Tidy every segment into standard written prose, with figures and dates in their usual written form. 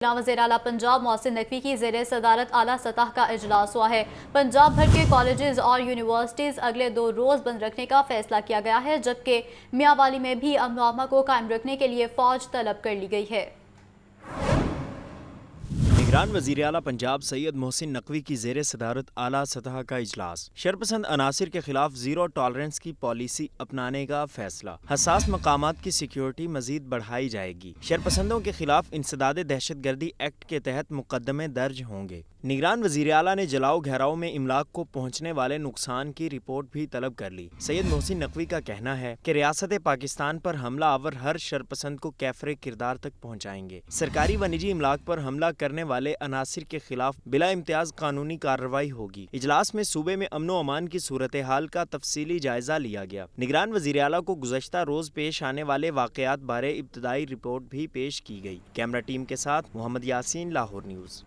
वज़ीर आला पंजाब मोहसिन नकवी की ज़ेर सदारत आला सतह का इजलास हुआ है। पंजाब भर के कॉलेजेस और यूनिवर्सिटीज़ अगले 2 रोज़ बंद रखने का फैसला किया गया है, जबकि मियांवाली में भी अमन व अमान को कायम रखने के लिए फ़ौज तलब कर ली गई है। निगरान वज़ीर आला पंजाब सैयद मोहसिन नकवी की ज़ेर सदारत आला सतह का इजलास। शरपसंद अनासिर के खिलाफ ज़ीरो टॉलरेंस की पॉलिसी अपनाने का फैसला। हसास मकामात की सिक्योरिटी मजीद बढ़ाई जाएगी। शरपसंदों के खिलाफ इंसदाद दहशतगर्दी एक्ट के तहत मुकदमे दर्ज होंगे। निगरान वज़ीर आला ने जलाओ घेराव में इमलाक को पहुँचने वाले नुकसान की रिपोर्ट भी तलब कर ली। सैयद मोहसिन नकवी का कहना है कि रियासत पाकिस्तान पर हमला आवर हर शरपसंद को कैफरे किरदार तक पहुँचाएंगे। सरकारी व निजी इमलाक पर हमला करने वाले अनासिर के खिलाफ बिला इम्तियाज कानूनी कार्रवाई होगी। इजलास में सूबे में अमन व अमान की सूरत हाल का तफसीली जायजा लिया गया। निगरान वज़ीर आला को गुज़श्ता रोज पेश आने वाले वाक़यात बारे इब्तदाई रिपोर्ट भी पेश की गई। कैमरा टीम के साथ मोहम्मद यासीन, लाहौर न्यूज़।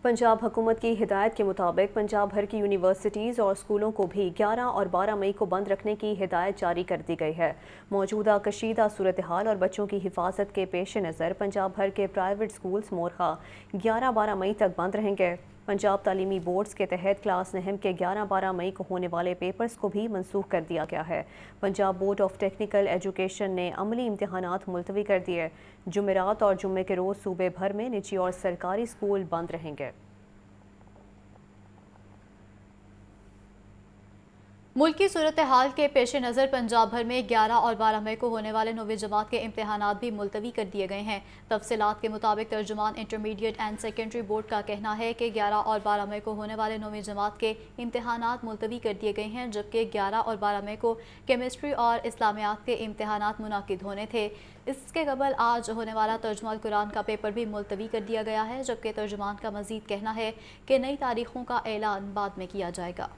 पंजाब हुकूमत की हिदायत के मुताबिक पंजाब भर की यूनिवर्सिटीज़ और स्कूलों को भी 11 और 12 मई को बंद रखने की हिदायत जारी कर दी गई है। मौजूदा कशीदा सूरत हाल और बच्चों की हिफाजत के पेश नज़र पंजाब भर के प्राइवेट स्कूल्स मोरखा 11-12 मई तक बंद रहेंगे। पंजाब तालीमी बोर्ड्स के तहत क्लास नहम के 11-12 मई को होने वाले पेपर्स को भी मनसूख कर दिया गया है। Punjab board of technical education ने अमली इम्तहानात मुलतवी कर दिए। जुमेरात और जुम्मे के रोज़ सूबे भर में निजी और सरकारी स्कूल बंद रहेंगे। मुल्क की सूरत हाल के पेश नज़र पंजाब भर में 11 और 12 मई को होने वाले 9वीं जमात के इम्तहानात भी मुलतवी कर दिए गए हैं। तफसीलात के मुताबिक तर्जुमान इंटरमीडिएट एंड सेकेंडरी बोर्ड का कहना है कि 11 और 12 मई को होने वाले 9वीं जमात के इम्तहानात मुलतवी कर दिए गए हैं, जबकि 11 और 12 मई को केमिस्ट्री और इस्लामियात के इम्तहानात मुनाकिद होने थे। इसके कबल आज होने वाला तर्जुमाल कुरान का पेपर भी मुलतवी कर दिया गया है, जबकि तर्जुमान का मजीद कहना है कि नई तारीखों का ऐलान बाद में किया जाएगा।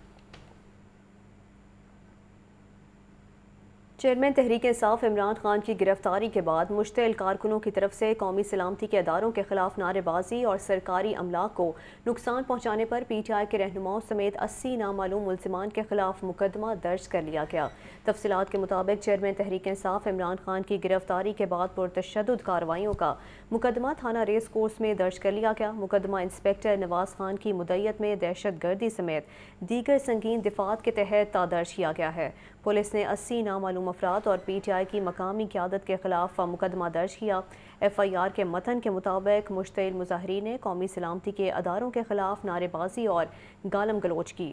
चेयरमैन तहरीक इंसाफ इमरान खान की गिरफ्तारी के बाद मुश्तिल कारकुनों की तरफ से कौमी सलामती के अदारों के खिलाफ नारेबाजी और सरकारी अमलाक को नुकसान पहुँचाने पर PTI के रहनुमाओं समेत 80 नामालूम मुलजिमान के खिलाफ मुकदमा दर्ज कर लिया गया। तफसीलात के मुताबिक चेयरमैन तहरीक इंसाफ इमरान खान की गिरफ्तारी के बाद पुरतशद्दुद कार्रवाइयों का मुकदमा थाना रेस कोर्स में दर्ज कर लिया गया। मुकदमा इंस्पेक्टर नवाज खान की मुद्दत में दहशत गर्दी समेत दीगर संगीन दिफात के तहत दर्ज किया गया है। पुलिस ने 80 नामालूम अफराद और PTI की मकामी क़यादत के खिलाफ मुकदमा दर्ज किया। FIR के मतन के मुताबिक मुश्तिल मुजाहिरीन ने कौमी सलामती के अदारों के खिलाफ नारेबाजी और गालम गलोच की।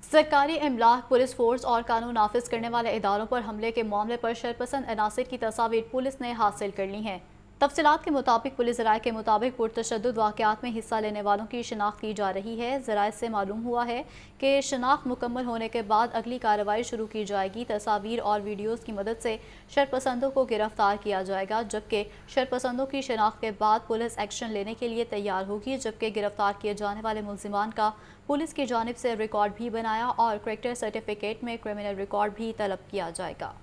सरकारी इमलाक, पुलिस फोर्स और कानून नाफिज करने वाले इदारों पर हमले के मामले पर शरपसंद अनासिर की तस्वीर पुलिस ने हासिल कर ली हैं। तफसीलात के मुताबिक पुलिस ज़राए के मुताबिक पुरतशद्दुद वाक़यात में हिस्सा लेने वालों की शिनाख्त की जा रही है। ज़राए से मालूम हुआ है कि शिनाख्त मुकम्मल होने के बाद अगली कार्रवाई शुरू की जाएगी। तस्वीर और वीडियोज़ की मदद से शरपसंदों को गिरफ्तार किया जाएगा, जबकि शरपसंदों की शिनाख्त के बाद पुलिस एक्शन लेने के लिए तैयार होगी। जबकि गिरफ्तार किए जाने वाले मुल्जिमान का पुलिस की जानिब से रिकॉर्ड भी बनाया और करैक्टर सर्टिफिकेट में क्रिमिनल रिकॉर्ड भी तलब किया जाएगा।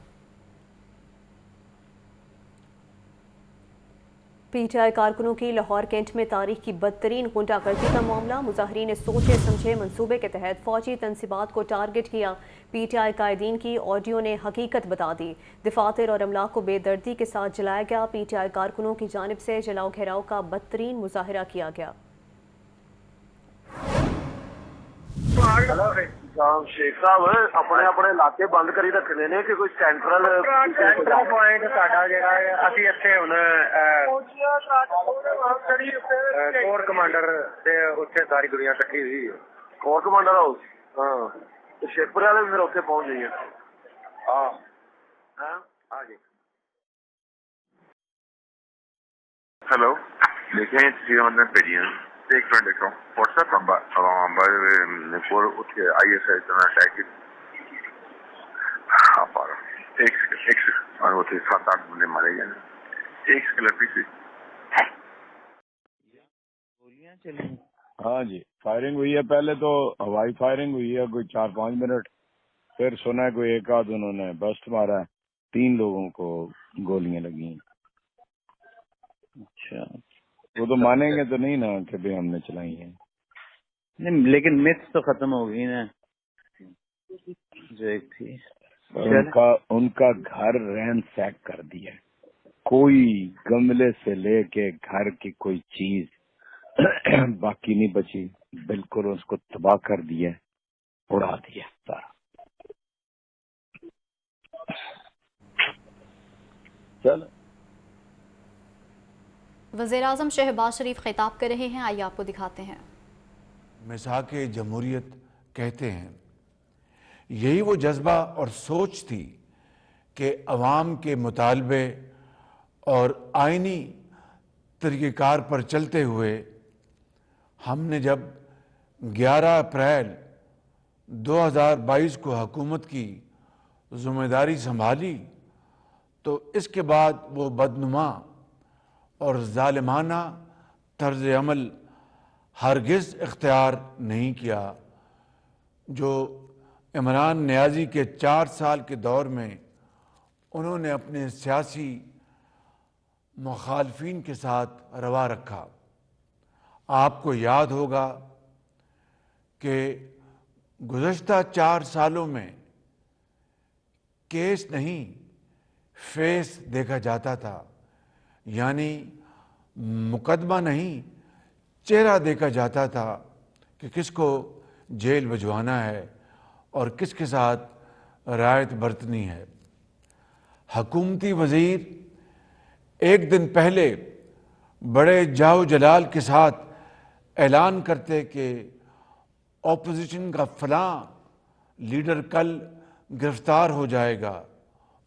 PTI कारकुनों की लाहौर कैंट में तारीख की बदतरीन गुंडागर्दी का मामला। मुजाहिरीन ने सोचे समझे मंसूबे के तहत फौजी तनसीबात को टारगेट किया। PTI कायदीन की ऑडियो ने हकीकत बता दी। दफातर और अमलाक को बेदर्दी के साथ जलाया गया। PTI कारकुनों की जानिब से जलाओ घेराव का बदतरीन मुजाहिरा किया गया। शेख साहब अपने अपने इलाके बंद करी रखने ने कि कोई सेंट्रल पॉइंट साडा जेड़ा है ਅਸੀਂ ਇੱਥੇ ਹੁਣ कोर कमांडर ਦੇ ਉੱਥੇ ਸਾਰੀ ਦੁਨੀਆ ਇਕੱਠੀ ਹੋਈ ਹੈ। कोर कमांडर हाउस हाँ तो शेखपुरे वाले भी फिर उत्थे पहुंच गई है। हाँ हाँ आ गए। हेलो देखिए सीधे भेजिए एक मिनट देखो WhatsApp number for ISI attack आप आ रहा एक सेकंड और वो 7-8 बंदे मारे गए। एक सेकंड प्लीज। गोलियां चली। हाँ जी फायरिंग हुई है। पहले तो हवाई फायरिंग हुई है कोई 4-5 मिनट, फिर सुना है कोई एक आध उन्होंने बस्ट मारा है। 3 लोगों को गोलियां लगी। अच्छा वो तो मानेंगे तो नहीं ना कि भाई हमने चलाई है। नहीं लेकिन मिथ तो खत्म हो गई ना जो एक थी। उनका घर रैंसैक कर दिया है। कोई गमले से लेके घर की कोई चीज बाकी नहीं बची, बिल्कुल उसको तबाह कर दिया, उड़ा दिया सारा। चलो वज़ीर-ए-आज़म शहबाज शरीफ खिताब कर रहे हैं, आइए आपको दिखाते हैं। मिसाक जमहूरियत कहते हैं, यही वो जज्बा और सोच थी कि अवाम के मुतालबे और आइनी तरीक़ेकार पर चलते हुए हमने जब 11 अप्रैल 2022 को हुकूमत की ज़िम्मेदारी संभाली तो इसके बाद वो बदनुमा और ज़ालिमाना तर्ज़ अमल हरगिज़ इख्तियार नहीं किया जो इमरान नियाज़ी के 4 साल के दौर में उन्होंने अपने सियासी मुखालफिन के साथ रवा रखा। आपको याद होगा कि गुज़श्ता 4 सालों में केस नहीं फेस देखा जाता था, यानी मुकदमा नहीं चेहरा देखा जाता था कि किसको जेल भिजवाना है और किसके साथ रायत बरतनी है। हुकूमती वज़ीर एक दिन पहले बड़े जाओ जलाल के साथ ऐलान करते कि ऑपोजिशन का फलां लीडर कल गिरफ्तार हो जाएगा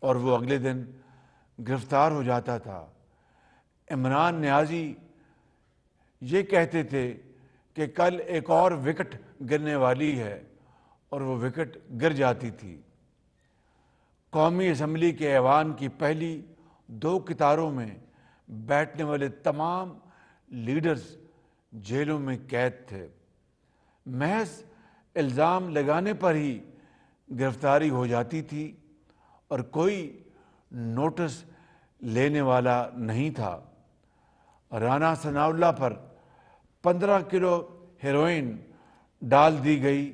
और वो अगले दिन गिरफ्तार हो जाता था। इमरान नियाज़ी ये कहते थे कि कल एक और विकेट गिरने वाली है और वो विकेट गिर जाती थी। कौमी असम्बली के ऐवान की पहली 2 कतारों में बैठने वाले तमाम लीडर्स जेलों में कैद थे। महज इल्ज़ाम लगाने पर ही गिरफ्तारी हो जाती थी और कोई नोटिस लेने वाला नहीं था। राना सनाउल्लाह पर 15 किलो हेरोइन डाल दी गई।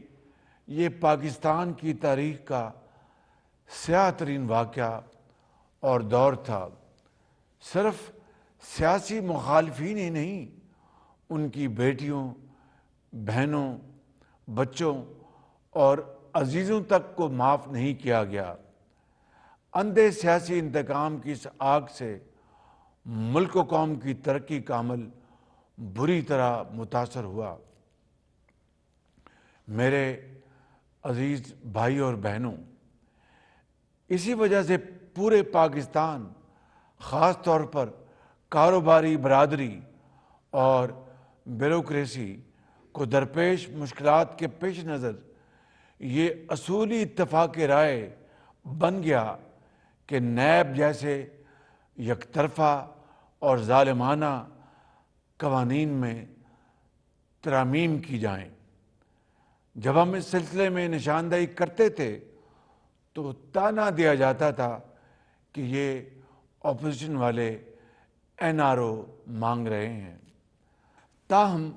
ये पाकिस्तान की तारीख का स्याह तरीन वाक़या और दौर था। सिर्फ सियासी मुखालफिन ही नहीं, उनकी बेटियों, बहनों, बच्चों और अजीज़ों तक को माफ़ नहीं किया गया। अंधे सियासी इंतकाम की इस आग से मुल्क व कौम की तरक्की का अमल बुरी तरह मुतासर हुआ। मेरे अजीज़ भाई और बहनों, इसी वजह से पूरे पाकिस्तान, ख़ास तौर पर कारोबारी बरादरी और ब्यूरोक्रेसी को दरपेश मुश्किलात के पेश नज़र ये असूली इत्तफ़ाक़ राय बन गया कि नैब जैसे यकतरफ़ा और ज़ालिमाना क़वानीन में तरामीम की जाएं। जब हम इस सिलसिले में निशानदही करते थे तो ताना दिया जाता था कि ये ऑपोजिशन वाले NRO मांग रहे हैं। ताहम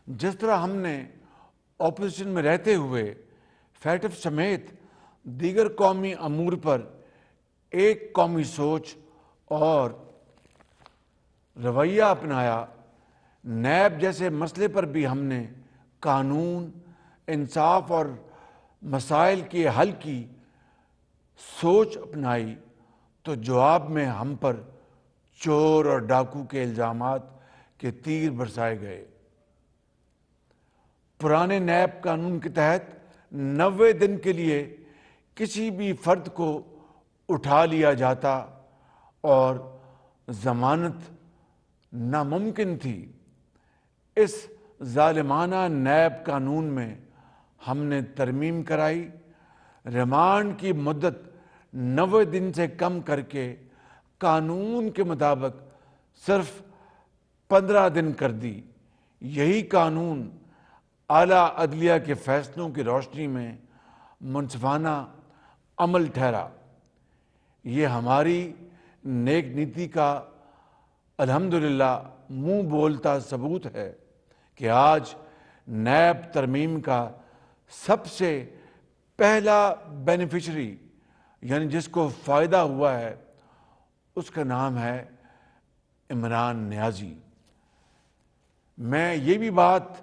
जिस तरह हमने ऑपोजिशन में रहते हुए फैटफ समेत दीगर कौमी अमूर पर एक कौमी सोच और रवैया अपनाया, नैब जैसे मसले पर भी हमने कानून, इंसाफ और मसाइल के हल की सोच अपनाई तो जवाब में हम पर चोर और डाकू के इल्ज़ामात के तीर बरसाए गए। पुराने नैब कानून के तहत 90 दिन के लिए किसी भी फर्द को उठा लिया जाता और ज़मानत नामुमकिन थी। इस ज़ालिमाना नैब कानून में हमने तरमीम कराई, रिमांड की मुद्दत 90 दिन से कम करके कानून के मुताबिक सिर्फ 15 दिन कर दी। यही कानून आला अदलिया के फैसलों की रोशनी में मुनसिफाना अमल ठहरा। ये हमारी नेक नीति का अल्हम्दुलिल्लाह मुंह बोलता सबूत है कि आज नैब तरमीम का सबसे पहला बेनिफिशरी यानी जिसको फ़ायदा हुआ है, उसका नाम है इमरान नियाज़ी। मैं ये भी बात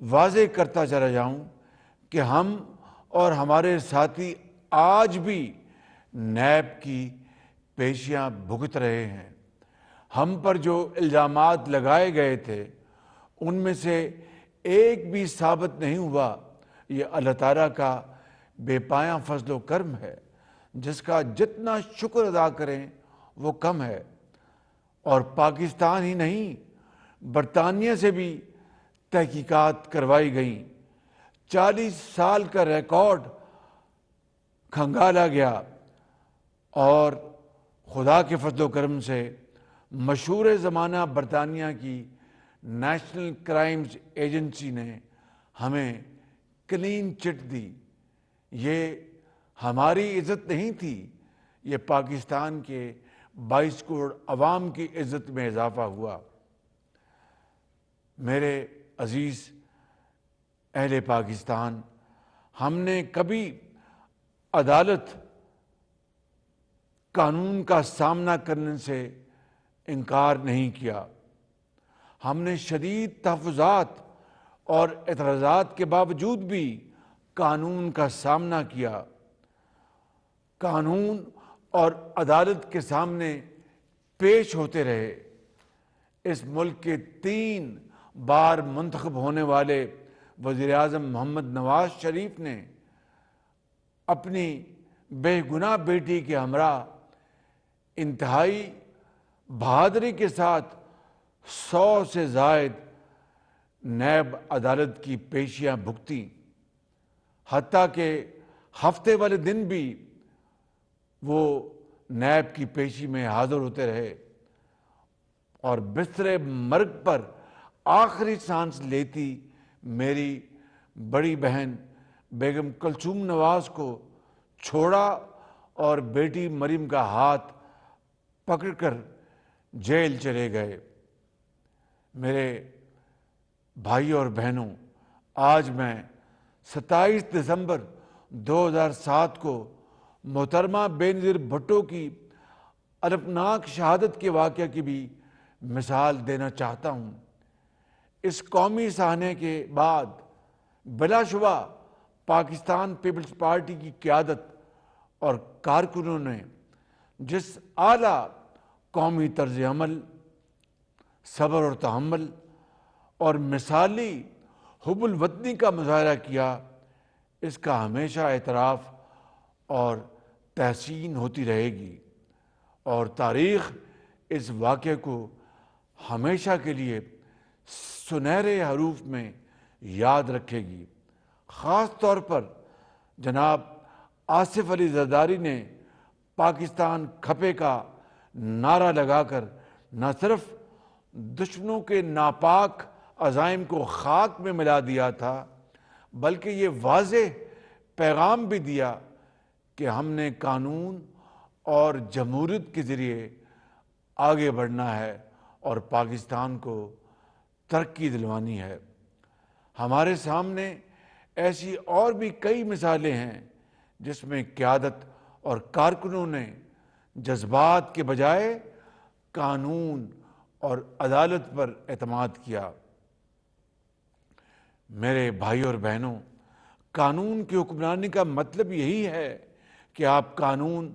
वाज़े करता चला जाऊं कि हम और हमारे साथी आज भी नैब की पेशियां भुगत रहे हैं। हम पर जो इल्ज़ामात लगाए गए थे उनमें से एक भी साबित नहीं हुआ। ये अल्लाह ताला का बेपाया फजलो करम है, जिसका जितना शुक्र अदा करें वो कम है। और पाकिस्तान ही नहीं, बरतानिया से भी तहकीकात करवाई गई। 40 साल का रिकॉर्ड खंगाला गया और खुदा के फजलो करम से मशहूर ज़माना बरतानिया की नेशनल क्राइम्स एजेंसी ने हमें क्लीन चिट दी। ये हमारी इज़्ज़त नहीं थी, ये पाकिस्तान के 22 करोड़ अवाम की इज़्ज़त में इजाफा हुआ। मेरे अजीज़ अहले पाकिस्तान, हमने कभी अदालत, कानून का सामना करने से इनकार नहीं किया। हमने शदीद तहफ़्फ़ुज़ात और एतराज़ात के बावजूद भी कानून का सामना किया। कानून और अदालत के सामने पेश होते रहे। इस मुल्क के 3 बार मुंतखब होने वाले वज़ीर-ए-आज़म मोहम्मद नवाज शरीफ ने अपनी बेगुनाह बेटी के हमरा इंतहाई बहादुरी के साथ 100 से ज़ायद नैब अदालत की पेशियां भुगती। हत्ता के हफ्ते वाले दिन भी वो नैब की पेशी में हाजिर होते रहे और बिस्तरे मर्ग पर आखिरी सांस लेती मेरी बड़ी बहन बेगम कुलसूम नवाज को छोड़ा और बेटी मरीम का हाथ पकड़कर जेल चले गए। मेरे भाई और बहनों, आज मैं 27 दिसंबर 2007 को मोहतरमा बेनज़ीर भुट्टो की अलफनाक शहादत के वाक़या की भी मिसाल देना चाहता हूँ। इस कौमी सहाने के बाद बिलाशुबा पाकिस्तान पीपल्स पार्टी की क़यादत और कारकुनों ने जिस आला कौमी तर्ज़ अमल, सब्र और तहम्मुल और मिसाली हुब्बुल वतनी का मुज़ाहरा किया, इसका हमेशा एतराफ़ और तहसीन होती रहेगी और तारीख़ इस वाक़े को हमेशा के लिए सुनहरे हरूफ में याद रखेगी। ख़ास तौर पर जनाब आसिफ अली ज़रदारी ने पाकिस्तान खपे का नारा लगाकर न सिर्फ दुश्मनों के नापाक अज़ाइम को खाक में मिला दिया था, बल्कि ये वाज़ेह पैगाम भी दिया कि हमने कानून और जमहूरियत के ज़रिए आगे बढ़ना है और पाकिस्तान को तरक्की दिलवानी है। हमारे सामने ऐसी और भी कई मिसालें हैं जिसमें क़यादत और कारकुनों ने जज्बात के बजाय कानून और अदालत पर एतमाद किया। मेरे भाई और बहनों, कानून की हुक्मरानी का मतलब यही है कि आप कानून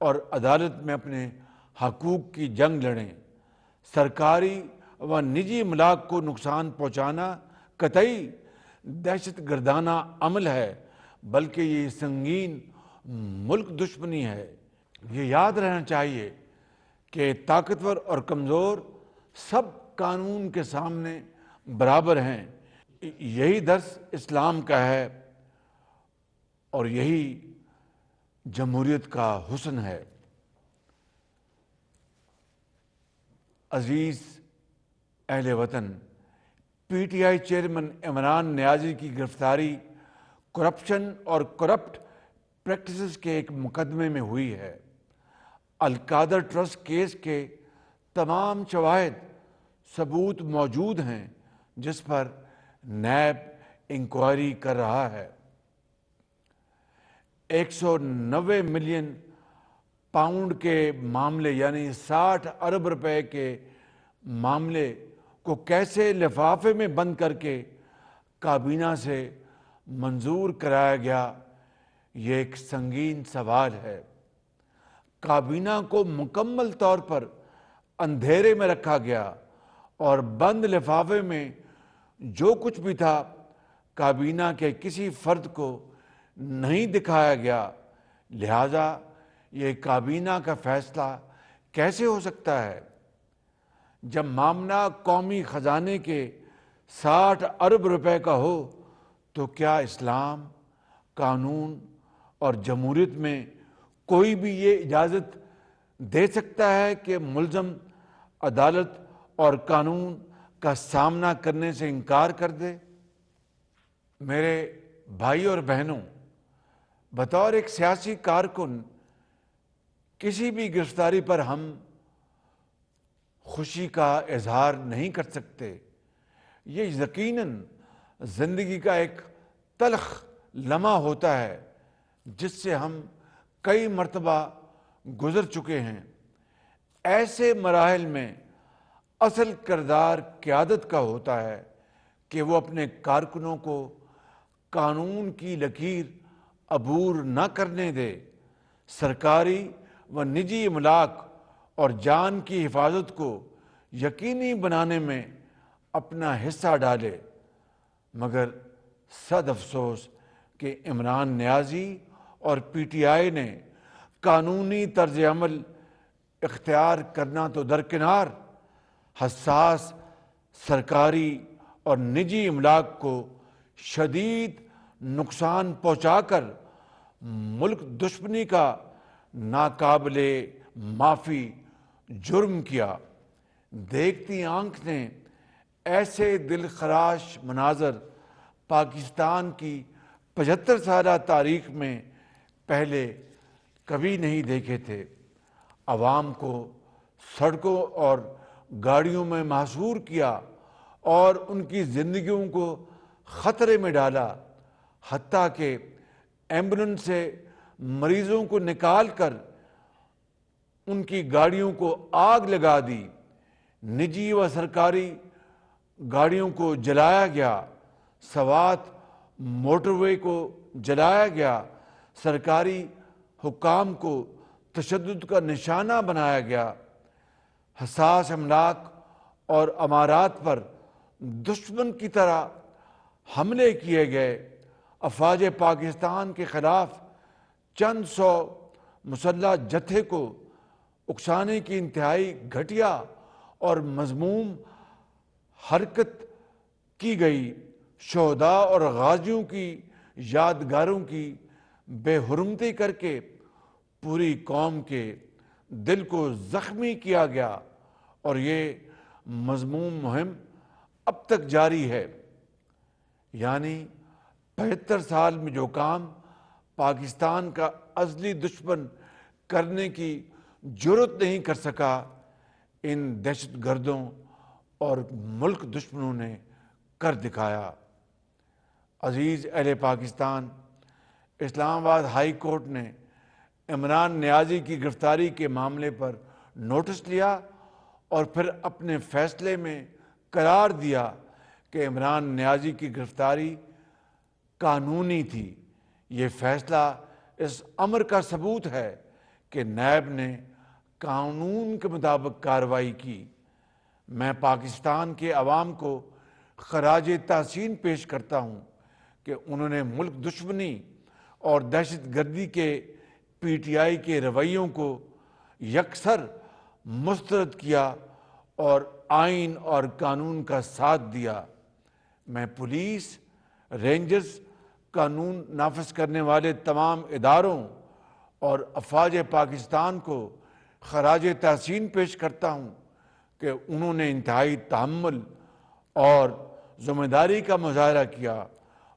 और अदालत में अपने हकूक़ की जंग लड़ें। सरकारी व निजी इमलाक को नुकसान पहुँचाना कतई दहशत गर्दाना अमल है, बल्कि ये संगीन मुल्क दुश्मनी है। ये याद रहना चाहिए कि ताकतवर और कमज़ोर सब कानून के सामने बराबर हैं। यही दर्स इस्लाम का है और यही जमहूरियत का हुस्न है। अजीज़ अहले वतन, पीटीआई चेयरमैन इमरान नियाज़ी की गिरफ्तारी करप्शन और करप्ट प्रैक्टिसेस के एक मुकदमे में हुई है। अलकादर ट्रस्ट केस के तमाम शवाहिद सबूत मौजूद हैं जिस पर नैब इंक्वायरी कर रहा है। 190 ملین پاؤنڈ کے معاملے یعنی 60 ارب روپے کے معاملے کو کیسے لفافے میں بند کر کے کابینہ سے منظور کرایا گیا، یہ ایک سنگین سوال ہے۔ کابینہ کو مکمل طور پر اندھیرے میں رکھا گیا اور بند لفافے میں جو کچھ بھی تھا کابینہ کے کسی فرد کو نہیں دکھایا گیا، لہذا یہ کابینہ کا فیصلہ کیسے ہو سکتا ہے؟ جب معاملہ قومی خزانے کے 60 ارب روپے کا ہو تو کیا اسلام، قانون اور جمہوریت میں کوئی بھی یہ اجازت دے سکتا ہے کہ ملزم عدالت اور قانون کا سامنا کرنے سے انکار کر دے؟ میرے بھائی اور بہنوں، بطور ایک سیاسی کارکن کسی بھی گرفتاری پر ہم خوشی کا اظہار نہیں کر سکتے۔ یہ یقیناً زندگی کا ایک تلخ لمحہ ہوتا ہے جس سے ہم کئی مرتبہ گزر چکے ہیں۔ ایسے مراحل میں اصل کردار قیادت کا ہوتا ہے کہ وہ اپنے کارکنوں کو قانون کی لکیر عبور نہ کرنے دے، سرکاری و نجی املاک اور جان کی حفاظت کو یقینی بنانے میں اپنا حصہ ڈالے۔ مگر صد افسوس کہ عمران نیازی اور پی ٹی آئی نے قانونی طرز عمل اختیار کرنا تو درکنار، حساس سرکاری اور نجی املاک کو شدید نقصان پہنچا کر ملک دشمنی کا ناقابل معافی جرم کیا۔ دیکھتی آنکھ نے ایسے دل خراش مناظر پاکستان کی 75 سالہ تاریخ میں پہلے کبھی نہیں دیکھے تھے۔ عوام کو سڑکوں اور گاڑیوں میں محصور کیا اور ان کی زندگیوں کو خطرے میں ڈالا، حتیٰ کہ ایمبولنس سے مریضوں کو نکال کر ان کی گاڑیوں کو آگ لگا دی، نجی و سرکاری گاڑیوں کو جلایا گیا، سوات موٹر وے کو جلایا گیا، سرکاری حکام کو تشدد کا نشانہ بنایا گیا، حساس املاک اور امارات پر دشمن کی طرح حملے کیے گئے، افواج پاکستان کے خلاف چند سو مسلح جتھے کو اکسانے کی انتہائی گھٹیا اور مذموم حرکت کی گئی، شہداء اور غازیوں کی یادگاروں کی بے حرمتی کر کے پوری قوم کے دل کو زخمی کیا گیا، اور یہ مذموم مہم اب تک جاری ہے۔ یعنی 75 سال میں جو کام پاکستان کا ازلی دشمن کرنے کی جرت نہیں کر سکا، ان دہشت گردوں اور ملک دشمنوں نے کر دکھایا۔ عزیز اہل پاکستان، اسلام آباد ہائی کورٹ نے عمران نیازی کی گرفتاری کے معاملے پر نوٹس لیا اور پھر اپنے فیصلے میں قرار دیا کہ عمران نیازی کی گرفتاری قانونی تھی۔ یہ فیصلہ اس امر کا ثبوت ہے کہ نیب نے قانون کے مطابق کارروائی کی۔ میں پاکستان کے عوام کو خراج تحسین پیش کرتا ہوں کہ انہوں نے ملک دشمنی اور دہشت گردی کے پی ٹی آئی کے رویوں کو یکسر مسترد کیا اور آئین اور قانون کا ساتھ دیا۔ میں پولیس، رینجرز، قانون نافذ کرنے والے تمام اداروں اور افواج پاکستان کو خراج تحسین پیش کرتا ہوں کہ انہوں نے انتہائی تحمل اور ذمہ داری کا مظاہرہ کیا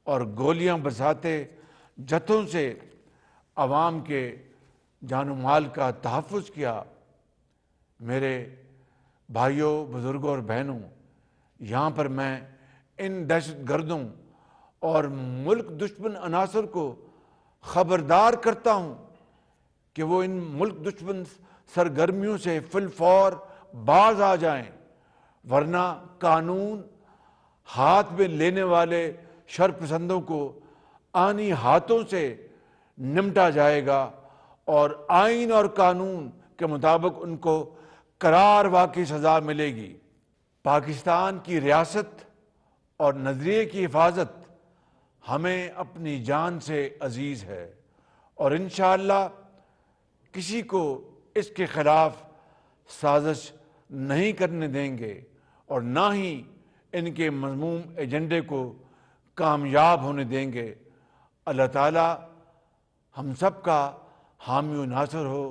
اور گولیاں برساتے جتھوں سے عوام کے جان و مال کا تحفظ کیا۔ میرے بھائیوں، بزرگوں اور بہنوں، یہاں پر میں ان دہشت گردوں اور ملک دشمن عناصر کو खबरदार करता हूं कि वो इन मुल्क दुश्मन सरगर्मियों से फिलफौर बाज आ जाएं, वरना कानून हाथ में लेने वाले शरपसंदों को आनी हाथों से निमटा जाएगा और आइन और कानून के मुताबिक उनको करार वाक़ई सज़ा मिलेगी। पाकिस्तान की रियासत और नज़रिए की हिफाजत हमें अपनी जान से अजीज़ है और इंशाअल्लाह किसी को इसके खिलाफ साजिश नहीं करने देंगे और ना ही इनके मज़मूम एजेंडे को कामयाब होने देंगे। अल्लाह ताला हम सब का हामी व नासर हो।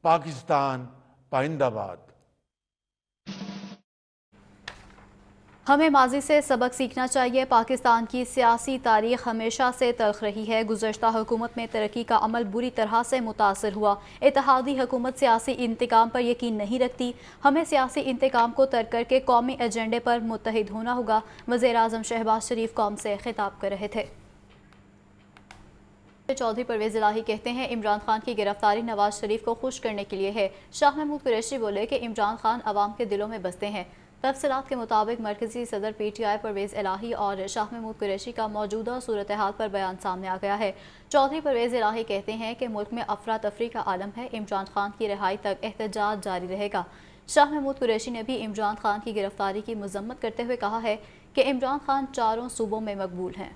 पाकिस्तान पाइंदाबाद। हमें माजी से सबक सीखना चाहिए। पाकिस्तान की सियासी तारीख हमेशा से तल्ख रही है। गुज़श्ता हुकूमत में तरक्की का अमल बुरी तरह से मुतासर हुआ। इत्तेहादी हुकूमत सियासी इंतकाम पर यकीन नहीं रखती। हमें सियासी इंतकाम को तर्क करके कौमी एजेंडे पर मुत्तहिद होना होगा। वज़ीर आज़म शहबाज शरीफ कौम से खिताब कर रहे थे। चौधरी परवेज़ इलाही कहते हैं इमरान खान की गिरफ्तारी नवाज शरीफ को खुश करने के लिए है। शाह महमूद कुरैशी बोले कि इमरान खान अवाम के दिलों में बसते हैं। तफसीलात के मुताबिक मरकजी सदर PTI परवेज़ इलाही और शाह महमूद कुरैशी का मौजूदा सूरत हाल पर बयान सामने आ गया है। चौधरी परवेज़ इलाही कहते हैं कि मुल्क में अफरा तफरी का आलम है। इमरान खान की रिहाई तक एहतजाज जारी रहेगा। शाह महमूद कुरैशी ने भी इमरान खान की गिरफ्तारी की मजम्मत करते हुए कहा है कि इमरान खान चारों सूबों में मकबूल हैं।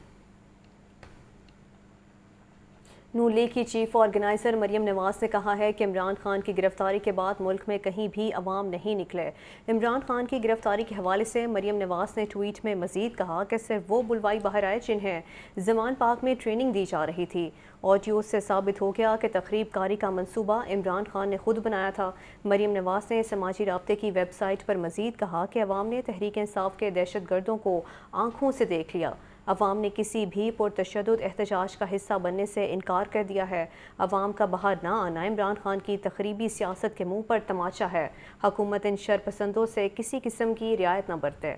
नून लीग की चीफ ऑर्गेनाइज़र मरियम नवाज ने कहा है कि इमरान खान की गिरफ्तारी के बाद मुल्क में कहीं भी अवाम नहीं निकले। इमरान खान की गिरफ्तारी के हवाले से मरियम नवाज ने ट्वीट में मज़ीद कहा कि सिर्फ वो बुलवाई बाहर आए जिन्हें ज़मान पाक में ट्रेनिंग दी जा रही थी। ऑडियो से साबित हो गया कि तकरीब कारी का मंसूबा इमरान खान ने खुद बनाया था। मरियम नवाज ने समाजी राब्ते की वेबसाइट पर मज़ीद कहा कि अवाम ने तहरीक इंसाफ के दहशत गर्दों को आंखों से देख लिया। अवाम ने किसी भी पुरतशद्दुद एहतजाज का हिस्सा बनने से इनकार कर दिया है। अवाम का बाहर ना आना इमरान खान की तखरीबी सियासत के मुंह पर तमाचा है। हुकूमत इन शरपसंदों से किसी किस्म की रियायत न बरते।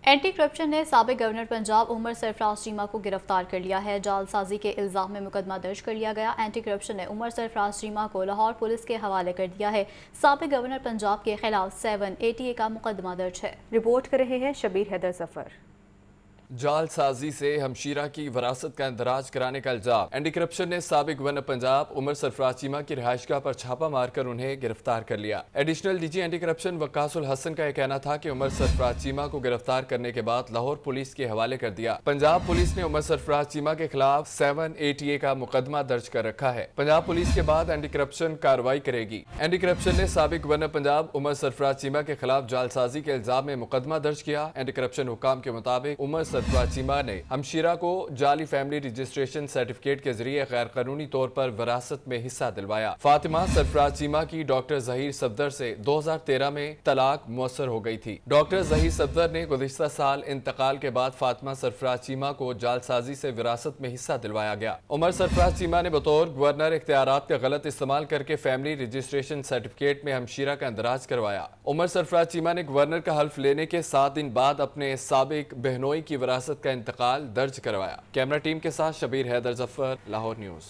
एंटी करप्शन ने साबिक गवर्नर पंजाब उमर सरफराज चीमा को गिरफ्तार कर लिया है। जालसाजी के इल्ज़ाम में मुकदमा दर्ज कर लिया गया। एंटी करप्शन ने उमर सरफराज चीमा को लाहौर पुलिस के हवाले कर दिया है। साबिक गवर्नर पंजाब के खिलाफ 7 ATA का मुकदमा दर्ज है। रिपोर्ट कर रहे हैं शबीर हैदर जफर। जालसाजी से हमशीरा की वरासत का इंदराज कराने का इल्जाम। एंटी करप्शन ने साबिक गवर्नर पंजाब उमर सरफराज चीमा की रिहाइशगाह पर छापा मारकर उन्हें गिरफ्तार कर लिया। Additional DG anti corruption Waqas ul Hassan का यह कहना था कि उमर सरफराज चीमा को गिरफ्तार करने के बाद लाहौर पुलिस के हवाले कर दिया। पंजाब पुलिस ने उमर सरफराज चीमा के खिलाफ 7 ATA का मुकदमा दर्ज कर रखा है। पंजाब पुलिस के बाद एंटी करप्शन कार्रवाई करेगी। एंटी करप्शन ने साबिक गवर्नर पंजाब उमर सरफराज चीमा के खिलाफ जालसाजी के इल्जाम में मुकदमा दर्ज किया। एंटी करप्शन हुकाम के मुताबिक उमर सरफराज चीमा ने हमशीरा को जाली फैमिली रजिस्ट्रेशन सर्टिफिकेट के जरिए गैर कानूनी तौर पर विरासत में हिस्सा दिलवाया। फातिमा सरफराज चीमा की डॉक्टर जहीर सफदर से 2013 में तलाक मुअस्सर हो गई थी। डॉक्टर जहीर सफदर ने गुज़िश्ता साल इंतकाल के बाद फातिमा सरफराज चीमा को जालसाजी से विरासत में हिस्सा दिलवाया गया। उमर सरफराज चीमा ने बतौर गवर्नर इख्तियारात का गलत इस्तेमाल करके फैमिली रजिस्ट्रेशन सर्टिफिकेट में हमशीरा का इंदराज करवाया। उमर सरफराज चीमा ने गवर्नर का हल्फ लेने के 7 दिन बाद अपने साबिक बहनोई की विरासत का इंतकाल दर्ज करवाया। कैमरा टीम के साथ शबीर हैदर जफर, लाहौर न्यूज़।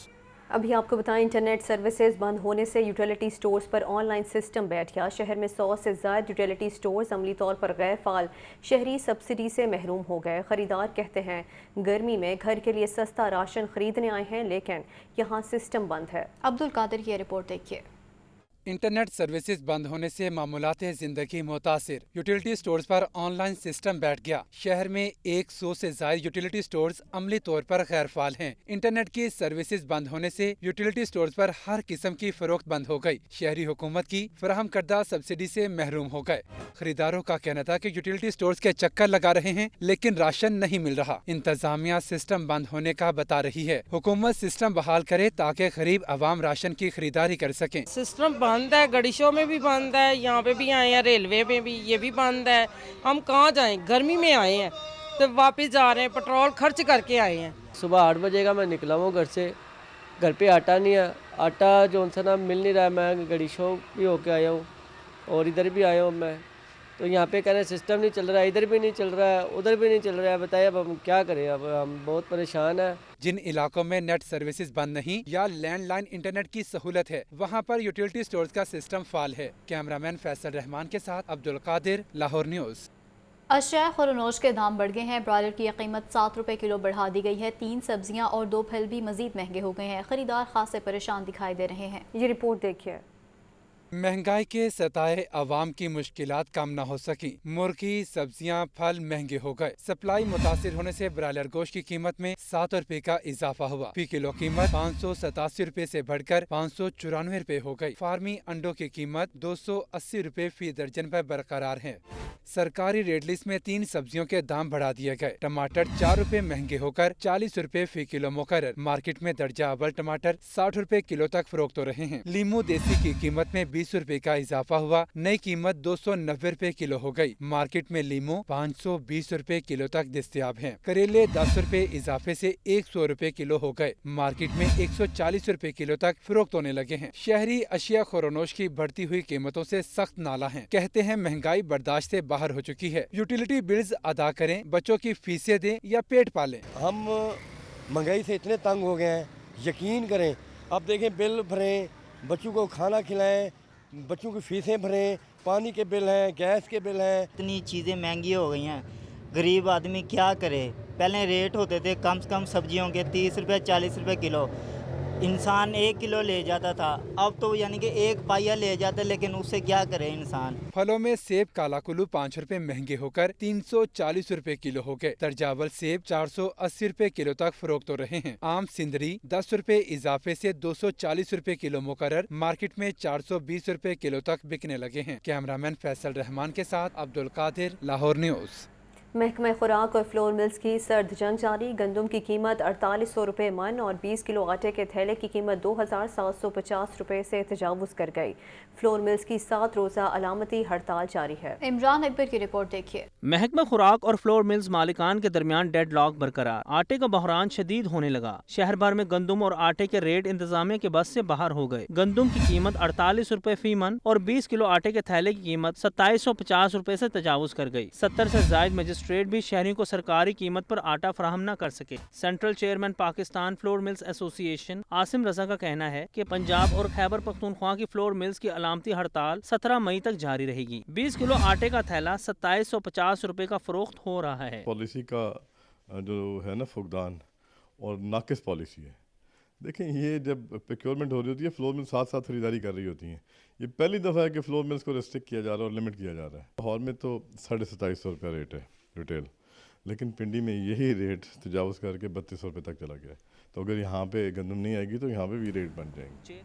अभी आपको बताएं, इंटरनेट सर्विसेज बंद होने से यूटिलिटी स्टोर्स पर ऑनलाइन सिस्टम बैठ गया। शहर में 100 से ज़ायद यूटिलिटी स्टोर्स अमली तौर पर गैर फाल शहरी सब्सिडी से महरूम हो गए। खरीदार कहते हैं गर्मी में घर के लिए सस्ता राशन खरीदने आए हैं, लेकिन यहाँ सिस्टम बंद है। अब्दुल कादिर की रिपोर्ट देखिए। इंटरनेट सर्विसेज बंद होने से मामूलात ज़िंदगी मुतासिर। यूटिलिटी स्टोर्स पर ऑनलाइन सिस्टम बैठ गया। शहर में 100 से ज़ायद यूटिलिटी स्टोर्स अमली तौर पर गैर फाल हैं। इंटरनेट की सर्विसेज बंद होने से यूटिलिटी स्टोर्स पर हर किस्म की फरोख्त बंद हो गई। शहरी हुकूमत की फराहम करदा सब्सिडी से महरूम हो गए। खरीदारों का कहना था कि यूटिलिटी स्टोर्स के चक्कर लगा रहे हैं, लेकिन राशन नहीं मिल रहा। इंतजामिया सिस्टम बंद होने का बता रही है। हुकूमत सिस्टम बहाल करे ताकि गरीब आवाम राशन की खरीदारी कर सकें। सिस्टम बंद है, गड़िशों में भी बंद है, यहाँ पे भी आए हैं, रेलवे में भी ये भी बंद है। हम कहाँ जाएं, गर्मी में आए हैं तो वापस जा रहे हैं, पेट्रोल खर्च करके आए हैं। सुबह 8 बजे का मैं निकला हूँ घर से। घर पे आटा नहीं है, आटा जो उनसे ना मिल नहीं रहा है। मैं गड़िशों भी होके आया हूँ और इधर भी आया हूँ मैं, تو یہاں پہ کہہ رہے ہیں سسٹم نہیں چل رہا ہے, ادھر بھی نہیں چل رہا ہے, ادھر بھی نہیں چل رہا ہے. بتائیے اب ہم کیا کریں, اب ہم بہت پریشان ہیں. جن علاقوں میں نیٹ سروسز بند نہیں یا لینڈ لائن انٹرنیٹ کی سہولت ہے وہاں پر یوٹیلٹی سٹورز کا سسٹم فعال ہے. کیمرامین فیصل رحمان کے ساتھ عبدالقادر, لاہور نیوز. اشیاء خورنوش کے دام بڑھ گئے ہیں. برائلر کی قیمت 7 روپے کلو بڑھا دی گئی ہے. 3 سبزیاں اور 2 پھل بھی مزید مہنگے ہو گئے ہیں. خریدار خاصے پریشان دکھائی دے رہے ہیں. یہ رپورٹ دیکھیے. مہنگائی کے ستائے عوام کی مشکلات کم نہ ہو سکی. مرغی, سبزیاں, پھل مہنگے ہو گئے. سپلائی متاثر ہونے سے برائلر گوشت کی قیمت میں 7 روپے کا اضافہ ہوا. فی کلو قیمت 587 روپے سے بڑھ کر 594 روپے ہو گئی. فارمی انڈوں کی قیمت 280 روپے فی درجن پر برقرار ہے. سرکاری ریٹ لسٹ میں 3 سبزیوں کے دام بڑھا دیے گئے. ٹماٹر 4 روپے مہنگے ہو کر 40 روپے فی کلو مقرر. مارکیٹ میں درجہ اول ٹماٹر 60 روپے کلو تک فروخت ہو رہے ہیں. لیمو دیسی کی قیمت میں 20 روپے کا اضافہ ہوا. نئی قیمت 290 روپے کلو ہو گئی. مارکیٹ میں لیمو 520 روپے کلو تک دستیاب ہیں. کریلے 10 روپے اضافے سے 100 روپے کلو ہو گئے. مارکیٹ میں 140 روپے کلو تک فروخت ہونے لگے ہیں. شہری اشیاء خورنوش کی بڑھتی ہوئی قیمتوں سے سخت نالاں ہیں. کہتے ہیں مہنگائی برداشت سے باہر ہو چکی ہے. یوٹیلیٹی بلز ادا کریں, بچوں کی فیسیں دیں یا پیٹ پالیں. ہم مہنگائی سے اتنے تنگ ہو گئے ہیں, یقین کریں. اب دیکھیں بل بھریں, بچوں کو کھانا کھلائیں, بچوں کی فیسیں بھریں, پانی کے بل ہیں, گیس کے بل ہیں. اتنی چیزیں مہنگی ہو گئی ہیں, غریب آدمی کیا کرے. پہلے ریٹ ہوتے تھے کم سے کم سبزیوں کے 30 روپے 40 روپے کلو, انسان 1 کلو لے جاتا تھا. اب تو یعنی کہ 1 پائیا لے جاتا, لیکن اس سے کیا کرے انسان. پھلوں میں سیب کالا کلو 5 روپے مہنگے ہو کر 340 روپے کلو ہو گئے. درجہ اول سیب 480 روپے کلو تک فروخت ہو رہے ہیں. آم سندری 10 روپے اضافے سے 240 روپے کلو مقرر. مارکیٹ میں 420 روپے کلو تک بکنے لگے ہیں. کیمرامین فیصل رحمان کے ساتھ عبدالقادر, لاہور نیوز. محکمہ خوراک اور فلور ملز کی سرد جنگ جاری. گندم کی قیمت 4800 روپے من اور 20 کلو آٹے کے تھیلے کی قیمت 2750 روپے سے تجاوز کر گئی. فلور ملز کی 7 روزہ علامتی ہڑتال جاری ہے. عمران اکبر کی رپورٹ دیکھیے. محکمہ خوراک اور فلور ملز مالکان کے درمیان ڈیڈ لاک برقرار. آٹے کا بحران شدید ہونے لگا. شہر بھر میں گندم اور آٹے کے ریٹ انتظامیہ کے بس سے باہر ہو گئے. گندم کی قیمت 48 روپے فی من اور 20 کلو آٹے کے تھیلے کی قیمت 2750 روپے سے تجاوز کر گئی. 70 سے زائد مجسٹریٹ بھی شہریوں کو سرکاری قیمت پر آٹا فراہم نہ کر سکے. Central chairman Pakistan flour mills ایسوسی ایشن عاصم رضا کا کہنا ہے کہ پنجاب اور خیبر پختونخوا کی فلور ملز کی علامتی ہڑتال 17 مئی تک جاری رہے گی. 20 کلو آٹے کا تھیلا 2750 روپے کا فروخت ہو رہا ہے. پالیسی کا جو ہے نا فقدان اور ناقص پالیسی ہے. دیکھیں یہ جب پروکیورمنٹ ہو رہی ہوتی ہے فلور ملز ساتھ ساتھ خریداری کر رہی ہوتی ہیں. یہ پہلی دفعہ ہے کہ فلور ملز کو ریسٹرکٹ کیا جا رہا ہے اور لمٹ کیا جا رہا ہے. لاہور میں تو 2750 روپے ریٹ ہے ریٹیل, لیکن پنڈی میں یہی ریٹ تجاوز کر کے 3200 روپے تک چلا گیا ہے. تو اگر یہاں پہ گندم نہیں آئے گی تو یہاں پہ بھی ریٹ بن جائیں گے.